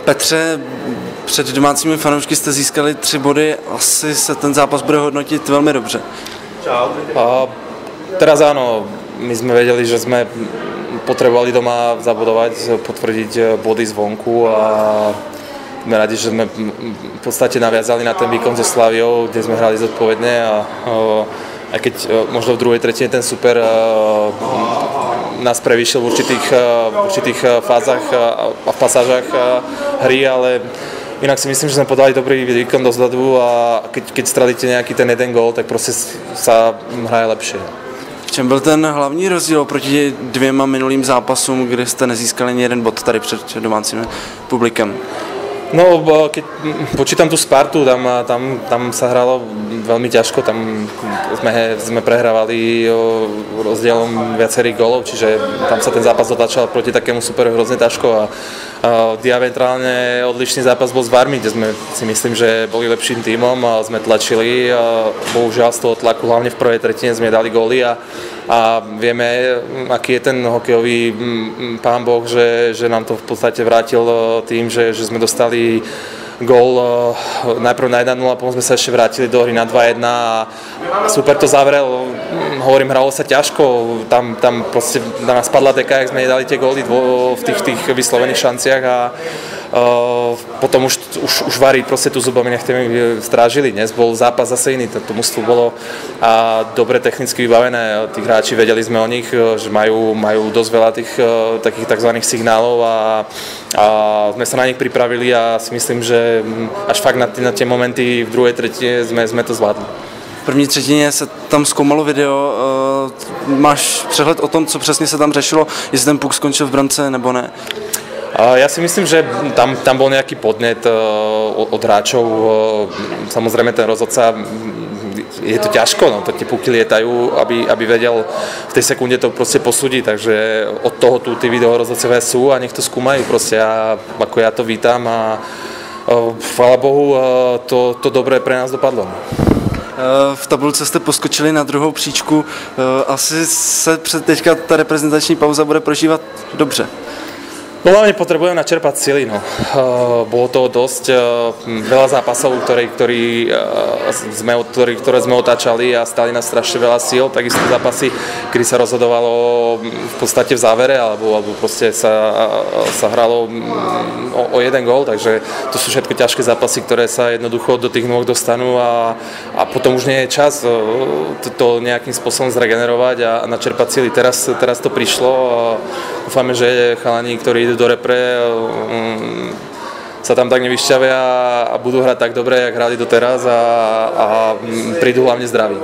Petře, před domácími fanoušky jste získali 3 body, asi se ten zápas bude hodnotit velmi dobře. Teraz áno, my sme vedeli, že sme potrebovali doma zabudovať, potvrdiť body zvonku a sme radi, že sme v podstate naviazali na ten výkon so Slaviou, kde sme hrali zodpovedne a aj keď možno v druhej tretine ten super nás prevýšil v určitých fázach a v pasážach hry, ale inak si myslím, že sme podali dobrý výkon dozadu a keď strelíte nejaký ten jeden gól, tak proste sa hraje lepšie. V čem byl ten hlavní rozdíl oproti 2 minulým zápasům, kde jste nezískali ani jeden bod tady před domácím publikem? No, keď počítam tú Spartu, tam sa hralo veľmi ťažko, tam sme prehrávali rozdielom viacerých gólov, čiže tam sa ten zápas dotáčal proti takému superu hrozne ťažko a diametrálne odlišný zápas bol s Varmi, kde sme si myslím, že boli lepším tímom a sme tlačili a bohužiaľ z toho tlaku, hlavne v prvej tretine sme dali góly a vieme, aký je ten hokejový pán Boh, že nám to v podstate vrátil tým, že sme dostali gól najprv na 1-0 a potom sme sa ešte vrátili do hry na 2-1 a super to zavrel. Hovorím, hralo sa ťažko, tam proste na nás padla deka, jak sme nedali tie góly v tých vyslovených šanciach a potom už Vári proste tú zubami nechtemi strážili. Dnes bol zápas zase iný, to mužstvo bolo dobre technicky vybavené, tí hráči vedeli sme o nich, že majú dosť veľa tých takých takzvaných signálov a sme sa na nich pripravili a si myslím, že až fakt na tie momenty v druhej tretine sme to zvládli. V první třetině se tam zkoumalo video, máš přehled o tom, co přesně se tam řešilo, jestli ten puk skončil v brance nebo ne? Ja si myslím, že tam bol nejaký podnet od hráčov, samozrejme ten rozhodca, je to ťažko, no, to tie puky lietajú, aby vedel v tej sekunde to proste posúdiť, takže od toho tu tí videorozhodcovia sú a nech to skúmajú proste, ako ja to vítam a chvála Bohu, to dobré pre nás dopadlo. V tabulce jste poskočili na druhou příčku, asi se teďka ta reprezentační pauza bude prožívat dobře. No hlavne potrebujem načerpať sily. No. Bolo toho dosť, veľa zápasov, ktoré sme otáčali a stáli nás strašne veľa síl, takisto zápasy, kedy sa rozhodovalo v podstate v závere, alebo proste sa hralo o jeden gól, takže to sú všetko ťažké zápasy, ktoré sa jednoducho do tých nôh dostanú a potom už nie je čas to nejakým spôsobom zregenerovať a načerpať sily. Teraz to prišlo a dúfame, že chalani, ktorí idú do repre, sa tam tak nevyšťavia a budú hrať tak dobre, jak hrali doteraz a prídu hlavne zdraví.